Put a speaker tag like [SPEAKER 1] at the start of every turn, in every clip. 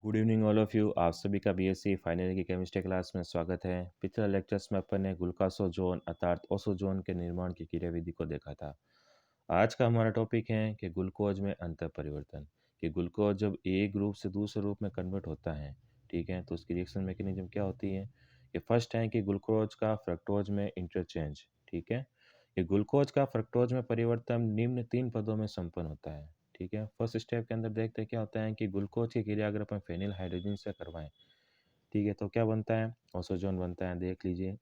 [SPEAKER 1] Good evening all of you. आप सभी का बीएससी फाइनल ईयर की केमिस्ट्री क्लास में स्वागत है। पिछले लेक्चर्स में अपन ने ग्लूकासोजोन अर्थात ओसोजोन के निर्माण की क्रियाविधि को देखा था। आज का हमारा टॉपिक है कि ग्लूकोज में अंतर परिवर्तन। कि ग्लूकोज जब एक ग्रुप से दूसरे रूप में कन्वर्ट होता है, ठीक है, तो उसकी रिएक्शन मैकेनिज्म क्या होती है। कि फर्स्ट है कि ग्लूकोज का फ्रक्टोज में इंटरचेंज, ठीक है। कि ग्लूकोज का फ्रक्टोज में परिवर्तन निम्न 3 पदों में संपन्न होता है, ठीक है। फर्स्ट स्टेप के अंदर देखते हैं क्या होता है कि ग्लूकोज की क्रिया अगर अपन फेनिल हाइड्रोजन से करवाएं, ठीक है, तो क्या बनता है, ओसोजोन बनता है। देख लीजिए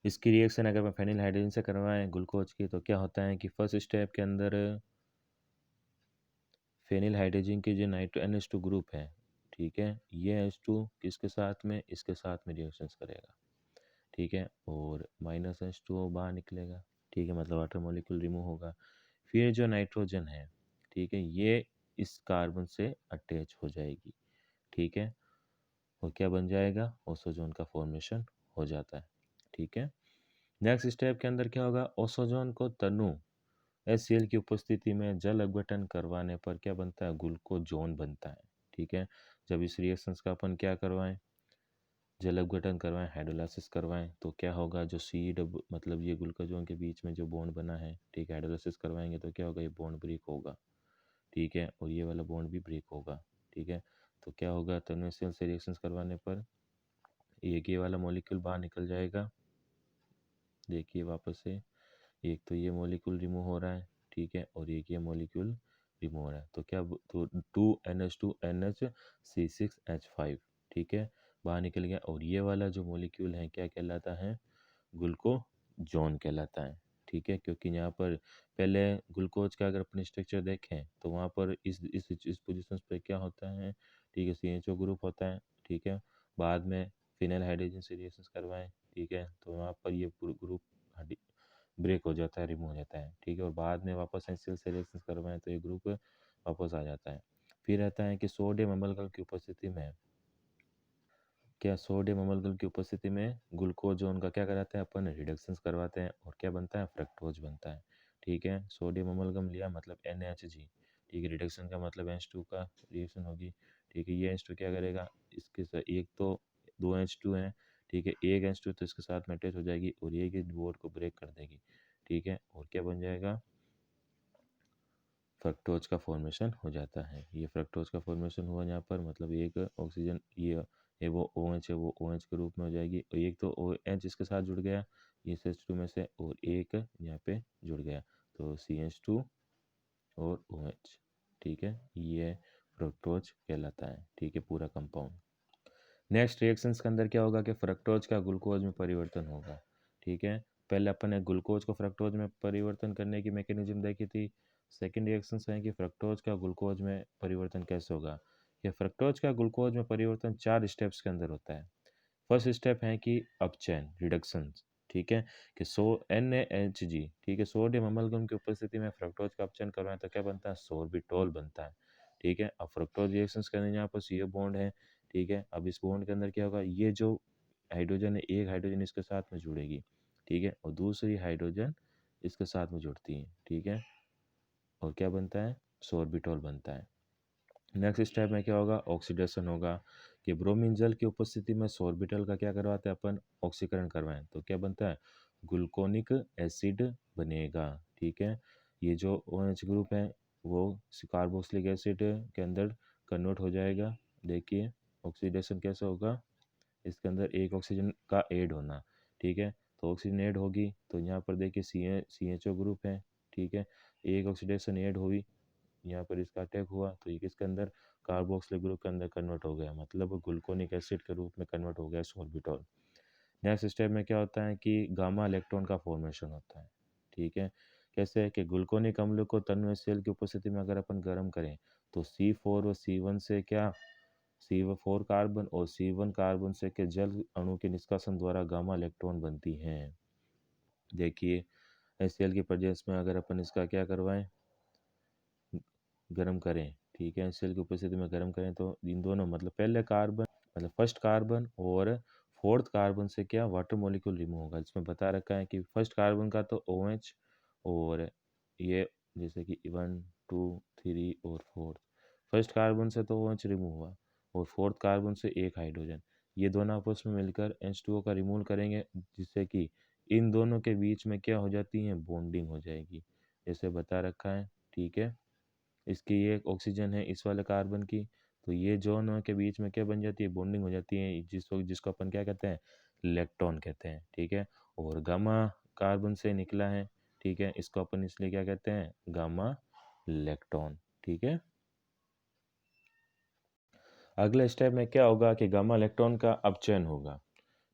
[SPEAKER 1] इसकी रिएक्शन अगर मैं फेनिल हाइड्रोजन से करवाएं ग्लूकोज की, तो क्या होता है कि फर्स्ट स्टेप के अंदर फेनिल हाइड्रोजन की जो नाइट्रो NH2 ग्रुप है, ठीक है, ये H2 किसके साथ में, इसके साथ में रिएक्शंस करेगा, ठीक है, और माइनस H2O बाहर निकलेगा, ठीक है, मतलब वाटर मॉलिक्यूल रिमूव होगा। फिर जो नाइट्रोजन है, ठीक है, ये इस कार्बन से अटैच हो जाएगी, ठीक है, और क्या बन जाएगा, ओसोजोन का फॉर्मेशन हो जाता है, ठीक है। नेक्स्ट स्टेप के अंदर क्या होगा, ओसोजोन को तनु HCl की उपस्थिति में जल अपघटन करवाने पर क्या बनता है, ग्लूकोजोन बनता है, ठीक है। जब इस रिएक्शंस का अपन क्या करवाएं, जल अपघटन करवाएं, हाइड्रोलाइसिस करवाएं, तो क्या होगा, जो सी डब मतलब ये ग्लूकोजोन के बीच में जो बॉन्ड बना है, ठीक है, हाइड्रोलाइसिस करवाएंगे तो क्या होगा, ये बॉन्ड ब्रेक होगा, ठीक है, और ये वाला बॉन्ड भी ब्रेक होगा, ठीक है। तो क्या होगा, तनु HCl से रिएक्शंस करवाने पर एक ये वाला मॉलिक्यूल बाहर निकल जाएगा। देखिए वापस से, एक तो ये मॉलिक्यूल रिमूव हो रहा है, ठीक है, और एक ये मॉलिक्यूल रिमूव हो रहा है, तो क्या तो 2NH2NH C6H5, ठीक है, बाहर निकल गया। और ये वाला जो मॉलिक्यूल है क्या कहलाता है, ग्लूकोजोन कहलाता है, ठीक है। क्योंकि यहाँ पर पहले ग्लूकोज का अगर अपने स्ट्रक्चर देखें तो वहाँ पर इस पोजिशन पे क्या होता है, ठीक है, CHO ग्रुप होता है, ठीक है। बाद में फिनाइल हाइड्रोजन से रिएक्शंस करवाएं, ठीक है, तो वहाँ पर ये ग्रुप ब्रेक हो जाता है, रिमूव हो जाता है, ठीक है, और बाद में वापस HCl से रिएक्शंस करवाएं तो ये ग्रुप वापस आ जाता है। फिर रहता है कि सोडियम अम्लगल की उपस्थिति में क्या, सोडियम अम्लगल की उपस्थिति में ग्लूकोजोन का क्या कराते हैं अपन, रिडक्शंस करवाते हैं, और क्या बनता है, फ्रक्टोज बनता है, ठीक है। सोडियम अम्लगम लिया मतलब NaHG, ठीक है, रिडक्शन का मतलब H2 का रिएक्शन होगी, ठीक है। ये H2 क्या करेगा, इसके साथ एक तो 2H2 है, ठीक है, एक H2 तो इसके साथ में अटैच हो जाएगी और एक इस बोर्ड को ब्रेक कर देगी, ठीक है, और क्या बन जाएगा, फ्रक्टोज का फॉर्मेशन हो जाता है। ये फ्रक्टोज का फॉर्मेशन हुआ यहाँ पर, मतलब एक ऑक्सीजन ये वो OH है, वो OH के रूप में हो जाएगी, और एक तो OH इसके साथ जुड़ गया इस H2 में से, और एक यहाँ पे जुड़ गया, तो CH2 और OH, ठीक है, ये फ्रक्टोज कहलाता है, ठीक है, पूरा कंपाउंड। नेक्स्ट रिएक्शंस के अंदर क्या होगा कि फ्रक्टोज का ग्लूकोज में परिवर्तन होगा, ठीक है। पहले अपन ने ग्लूकोज को फ्रक्टोज में परिवर्तन करने की मैकेनिज्म देखी थी। सेकंड रिएक्शंस है कि फ्रक्टोज का ग्लूकोज में परिवर्तन कैसे होगा। ये फ्रक्टोज का ग्लूकोज में परिवर्तन 4 स्टेप्स के अंदर होता है। फर्स्ट स्टेप है कि अपचयन रिडक्शन, ठीक है, कि NaHG, ठीक है, सोडियम अमलगम की उपस्थिति में फ्रक्टोज का अपचयन करवाएं तो क्या बनता है, सोर्बिटोल बनता है, ठीक है। अब फ्रक्टोज रिएक्शंस के अंदर यहाँ पर CO बॉन्ड है, ठीक है। अब इस बॉन्ड के अंदर क्या होगा, ये जो हाइड्रोजन है, एक हाइड्रोजन इसके साथ में जुड़ेगी, ठीक है, और दूसरी हाइड्रोजन इसके साथ में जुड़ती है, ठीक है, और क्या बनता है, सोर्बिटोल बनता है। नेक्स्ट स्टेप में क्या होगा, ऑक्सीडेशन होगा, कि ब्रोमीन जल की उपस्थिति में सोर्बिटल का क्या करवाते हैं अपन, ऑक्सीकरण करवाएं तो क्या बनता है, ग्लूकोनिक एसिड बनेगा, ठीक है। ये जो OH ग्रुप है वो कार्बोक्सिलिक एसिड के अंदर कन्वर्ट हो जाएगा। देखिए ऑक्सीडेशन कैसे होगा, इसके अंदर एक ऑक्सीजन का ऐड होना, ठीक है, तो ऑक्सीजन ऐड होगी तो यहाँ पर देखिए CHO ग्रुप है, ठीक है, एक ऑक्सीडेशन ऐड हुई, यहाँ पर इसका अटैक हुआ तो ये किसके अंदर, कार्बोक्सिलिक ग्रुप के अंदर कन्वर्ट हो गया, मतलब ग्लूकोनिक एसिड के रूप में कन्वर्ट हो गया सोर्बिटॉल। नेक्स्ट स्टेप में क्या होता है कि गामा इलेक्ट्रॉन का फॉर्मेशन होता है, ठीक है। कैसे है कि ग्लूकोनिक अम्ल को तन्व HCl की उपस्थिति में अगर अपन गर्म करें तो C4 और C1 से क्या, C4 कार्बन और C1 कार्बन से के जल अणु के निष्कासन द्वारा गामा इलेक्ट्रॉन बनती हैं। देखिए HCl की प्रजेंस में अगर अपन इसका क्या करवाएं, गर्म करें, ठीक है, HCl की उपस्थिति में गर्म करें तो इन दोनों मतलब पहले कार्बन मतलब फर्स्ट कार्बन और फोर्थ कार्बन से क्या वाटर मॉलिक्यूल रिमूव होगा। इसमें बता रखा है कि फर्स्ट कार्बन का तो OH और ये जैसे कि 1 2 3 और 4, फर्स्ट कार्बन से तो OH रिमूव हुआ और फोर्थ कार्बन से एक हाइड्रोजन, ये दोनों आपस में मिलकर H2O का रिमूव करेंगे, जिससे कि इन दोनों के बीच में क्या हो जाती है, बॉन्डिंग हो जाएगी, जैसे बता रखा है। ठीक है, इसकी ये ऑक्सीजन है इस वाले कार्बन की, तो ये दोनों के बीच में क्या बन जाती है, बॉन्डिंग हो जाती है, जिसको अपन क्या कहते हैं, इलेक्ट्रॉन कहते हैं। ठीक है, और गामा कार्बन से निकला है, ठीक है, इसको अपन इसलिए क्या कहते हैं, गामा इलेक्ट्रॉन। ठीक है, अगले स्टेप में क्या होगा कि गामा इलेक्ट्रॉन का अपचयन होगा।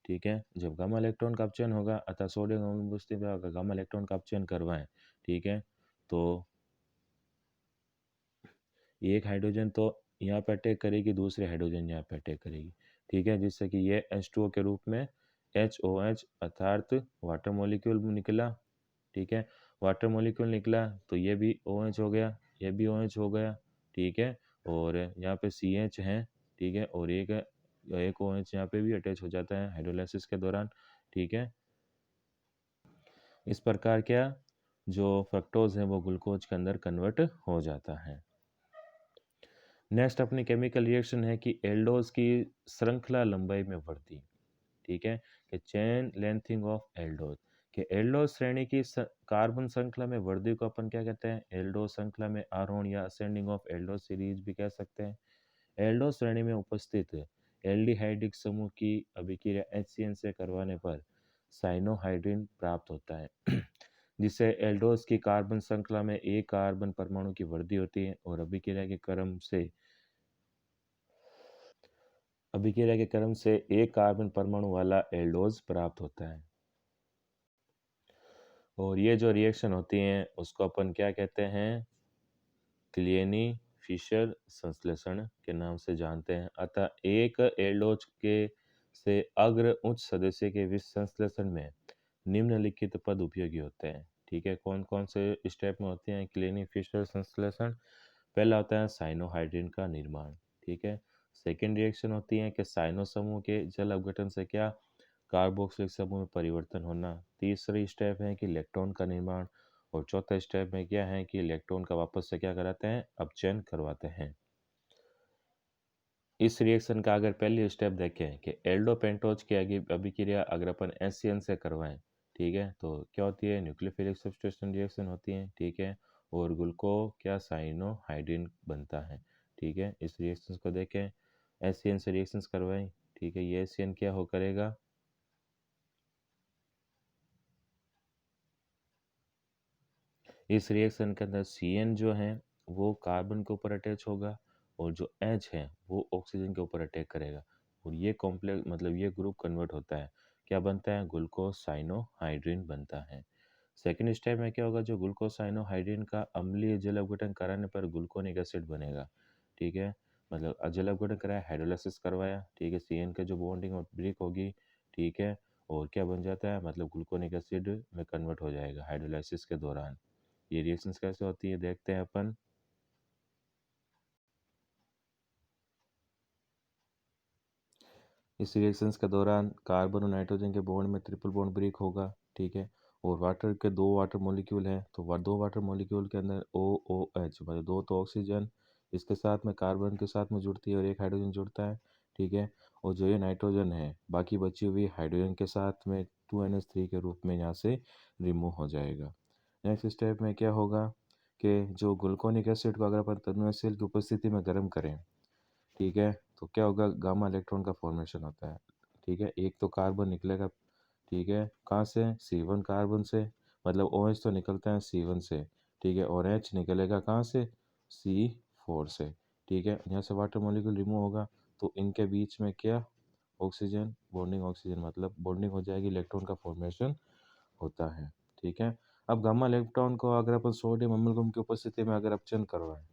[SPEAKER 1] ठीक है, जब गामा इलेक्ट्रॉन का अपचयन होगा, अतः सोडियम अणु उपस्थिति में अगर गामा इलेक्ट्रॉन का अपचयन करवाएं, ठीक है, तो एक हाइड्रोजन तो यहाँ पे अटैक करेगी, दूसरे हाइड्रोजन यहाँ पे अटैक करेगी। ठीक है, जिससे कि ये H2O के रूप में HOH अर्थात वाटर मॉलिक्यूल निकला। ठीक है, वाटर मॉलिक्यूल निकला तो ये भी OH हो गया, ये भी OH हो गया। ठीक है, और यहाँ पे CH है। ठीक है, और एक OH यहाँ पे भी अटैच हो जाता है हाइड्रोलाइसिस के दौरान। ठीक है, इस प्रकार क्या, जो फ्रक्टोज है वो ग्लूकोज के अंदर कन्वर्ट हो जाता है। नेक्स्ट अपनी केमिकल रिएक्शन है कि एल्डोज की श्रृंखला लंबाई में वृद्धि। ठीक है, कि चेन लेंथिंग ऑफ एल्डोज, कि एल्डोज श्रेणी की कार्बन श्रृंखला में वृद्धि को अपन क्या कहते हैं, एल्डोज श्रृंखला में आरोहण या असेंडिंग ऑफ एल्डोज सीरीज भी कह सकते हैं। एल्डोज श्रेणी में उपस्थित एल्डिहाइडिक समूह की अभिक्रिया HCN से करवाने पर साइनोहाइड्रिन प्राप्त होता है जिससे एल्डोज की कार्बन श्रृंखला में एक कार्बन परमाणु की वृद्धि होती है और अभिक्रिया के क्रम से एक कार्बन परमाणु वाला एल्डोज प्राप्त होता है। और ये जो रिएक्शन होती हैं उसको अपन क्या कहते हैं, क्लियनी फिशर संश्लेषण के नाम से जानते हैं। अतः एक एल्डोज के से अग्र उच्च सदस्य के विष संश्लेषण में निम्नलिखित पद उपयोगी होते हैं। ठीक है, कौन कौन से स्टेप में होते हैं क्लियनी फिशर संश्लेषण। पहला होता है साइनोहाइड्रिन का निर्माण। ठीक है, सेकेंड रिएक्शन होती है कि साइनो समूह के जल अपघटन से क्या, कार्बोक्सिलिक समूह में परिवर्तन होना। तीसरी स्टेप है कि इलेक्ट्रॉन का निर्माण, और चौथा स्टेप में क्या है कि इलेक्ट्रॉन का वापस से क्या कराते हैं, अपचयन करवाते हैं। इस रिएक्शन का अगर पहली स्टेप देखें कि एल्डोपेंटोज की अभिक्रिया अगर अपन HCN से करवाएं, ठीक है, तो क्या होती है, न्यूक्लियोफिलिक सब्स्टिट्यूशन रिएक्शन होती है। ठीक है, और ग्लूको क्या साइनोहाइड्रिन बनता है। ठीक है, इस रिएक्शन को देखें, HCN से रिएक्शन करवाएं। ठीक है, ये HCN क्या हो करेगा, इस रिएक्शन के अंदर CN जो है वो कार्बन के ऊपर अटैच होगा और जो H है वो ऑक्सीजन के ऊपर अटैक करेगा, और ये कॉम्प्लेक्स मतलब ये ग्रुप कन्वर्ट होता है, क्या बनता है, ग्लूकोसाइनोहाइड्रिन बनता है। सेकेंड स्टेप में क्या होगा, जो ग्लूकोसाइनोहाइड्रिन का अम्लीय जल अपघटन कराने पर ग्लूकोनिक एसिड बनेगा। ठीक है, मतलब जल अपघटन कराया, हाइड्रोलाइसिस करवाया, ठीक है, CN के जो बॉन्डिंग और ब्रेक होगी। ठीक है, और क्या बन जाता है, मतलब ग्लूकोनिक एसिड में कन्वर्ट हो जाएगा हाइड्रोलाइसिस के दौरान। ये रिएक्शंस कैसे होती है देखते हैं अपन। इस रिएक्शंस के दौरान कार्बन और नाइट्रोजन के बॉन्ड में ट्रिपल बॉन्ड ब्रेक होगा। ठीक है, और वाटर के दो वाटर मॉलिक्यूल हैं, तो दो वाटर मॉलिक्यूल के अंदर OOH मतलब दो तो ऑक्सीजन, इसके साथ में कार्बन के साथ में जुड़ती है और एक हाइड्रोजन जुड़ता है। ठीक है, और जो ये नाइट्रोजन है बाकी बची हुई हाइड्रोजन के साथ में 2NH3 के रूप में यहाँ से रिमूव हो जाएगा। नेक्स्ट स्टेप में क्या होगा कि जो ग्लूकोनिक एसिड को अगर अपन टर्मिनल सेल की उपस्थिति में गर्म करें, ठीक है, तो क्या होगा, गामा इलेक्ट्रॉन का फॉर्मेशन होता है। ठीक है, एक तो कार्बन निकलेगा, ठीक है, कहाँ से, C1 कार्बन से, मतलब OH तो निकलता है C1 से। ठीक है, और H निकलेगा कहाँ से, C4 से। ठीक है, यहाँ से वाटर मॉलिक्यूल रिमूव होगा, तो इनके बीच में क्या, ऑक्सीजन बॉन्डिंग, ऑक्सीजन मतलब बॉन्डिंग हो जाएगी, इलेक्ट्रॉन का फॉर्मेशन होता है। ठीक है, अब गामा इलेक्ट्रॉन को अगर अपन सोडियम अम्लगम की उपस्थिति में अगर अपचयन करवाएं,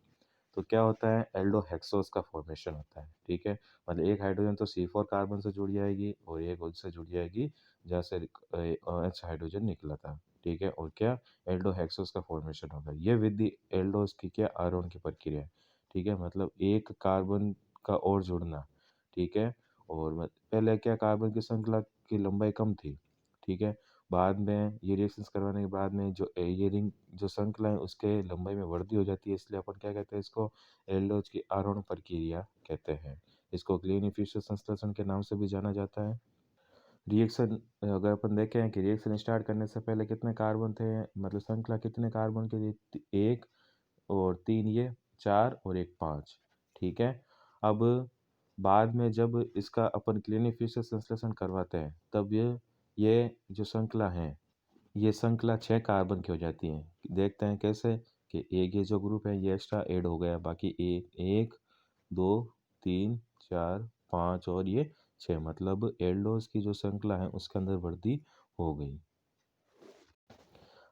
[SPEAKER 1] तो क्या होता है, एल्डोहेक्सोस का फॉर्मेशन होता है। ठीक है, मतलब एक हाइड्रोजन तो C4 कार्बन से जुड़ जाएगी और एक उससे जुड़ जाएगी जहाँ से H हाइड्रोजन निकला था। ठीक है, और क्या, एल्डोहेक्सोस का फॉर्मेशन होगा। ये विधि एल्डोज की क्या, आरोहण की प्रक्रिया है। ठीक है, मतलब एक कार्बन का और जुड़ना। ठीक है, और पहले क्या, कार्बन की श्रृंखला की लंबाई कम थी। ठीक है, बाद में ये रिएक्शंस करवाने के बाद में जो ये रिंग जो श्रृंखला है उसके लंबाई में वृद्धि हो जाती है, इसलिए अपन क्या कहते हैं इसको, एल्डोज की आरोहण प्रक्रिया कहते हैं। इसको क्लीन-फिशर संश्लेषण के नाम से भी जाना जाता है। रिएक्शन अगर अपन देखें कि रिएक्शन स्टार्ट करने से पहले कितने कार्बन थे, मतलब श्रृंखला कितने कार्बन की थी, 1 और 3 ये, 4 और 1 5, ठीक है। अब बाद में जब इसका अपन क्लीन-फिशर संश्लेषण करवाते हैं तब ये जो श्रृंखला है, ये श्रृंखला 6 कार्बन की हो जाती है। देखते हैं कैसे, कि एक ये जो ग्रुप है ये एक्स्ट्रा ऐड हो गया, बाकी 1 2 3 4 5 और ये 6, मतलब एल्डोज की जो श्रृंखला है उसके अंदर वृद्धि हो गई।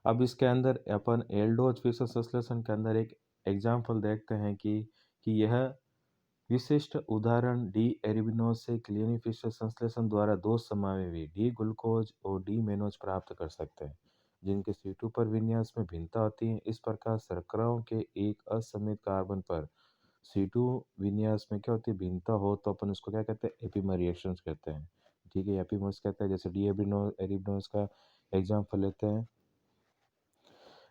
[SPEAKER 1] अब इसके अंदर अपन एल्डोज फिशर संश्लेषण के अंदर एक एग्जाम्पल देखते हैं कि यह विशिष्ट उदाहरण डी एरिबिनोज से क्लीन फिशर संश्लेषण द्वारा दो समावेशी डी ग्लूकोज और डी मेनोज प्राप्त कर सकते हैं, जिनके C2 पर विन्यास में भिन्नता होती है। इस प्रकार शर्कराओं के एक असममित कार्बन पर C2 विन्यास में क्या होती है, भिन्नता हो, तो अपन उसको क्या कहते हैं, एपीमर रिएक्शंस कहते हैं। ठीक है, एपीमर्स कहते हैं। जैसे डी एरिबिनोज का एग्जाम्पल लेते हैं।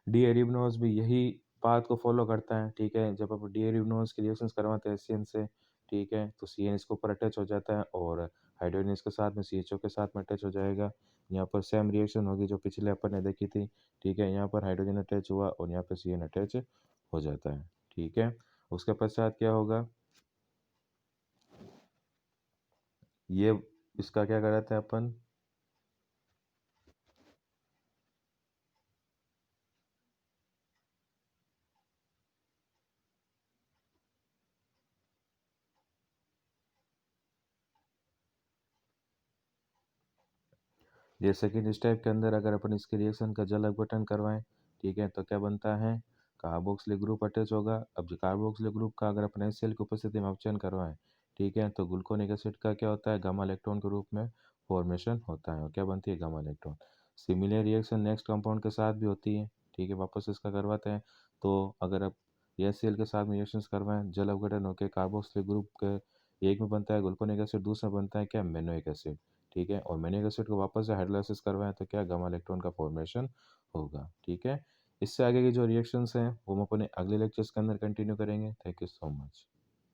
[SPEAKER 1] डी एरिबिनोज भी यही पाथ को फॉलो करता है। ठीक है, जब आप डी एरिबिनोज के रिएक्शंस करवाते हैं CN से, ठीक है, तो CN इसके ऊपर अटैच हो जाता है और हाइड्रोजन इसके साथ में CHO के साथ में अटैच हो जाएगा। यहाँ पर सेम रिएक्शन होगी जो पिछले अपन ने देखी थी। ठीक है, यहाँ पर हाइड्रोजन अटैच हुआ और यहाँ पर CN अटैच हो जाता है। ठीक है, उसके पश्चात क्या होगा, ये इसका क्या कराते हैं अपन, जैसे कि इस टाइप के अंदर अगर अपन इसके रिएक्शन का जल अपघटन करवाएं, ठीक है, तो क्या बनता है, कार्बोक्सिलिक ग्रुप अटैच होगा। अब जो कार्बोक्सिलिक ग्रुप का अगर अपन HCl की उपस्थिति में अपचयन करवाएं, ठीक है, तो ग्लूकोनिक एसिड का क्या होता है, गामा इलेक्ट्रॉन के रूप में फॉर्मेशन होता है और क्या बनती है, gamma electron. Similar reaction next compound के साथ भी होती है। ठीक है, वापस इसका करवाते हैं, तो अगर आप HCl के साथ में रिएक्शंस करवाएं, जल अपघटन होकर कार्बोक्सिलिक ग्रुप के एक में बनता है ग्लूकोनिक एसिड, दूसरा बनता है क्या, मेनोइक एसिड। ठीक है, और मैंने एसिड को वापस से हाइड्रोलाइसिस करवाएं तो क्या, गामा इलेक्ट्रॉन का फॉर्मेशन होगा। ठीक है, इससे आगे की जो रिएक्शंस हैं वो हम अपने अगले लेक्चर्स के अंदर कंटिन्यू करेंगे। Thank you so much.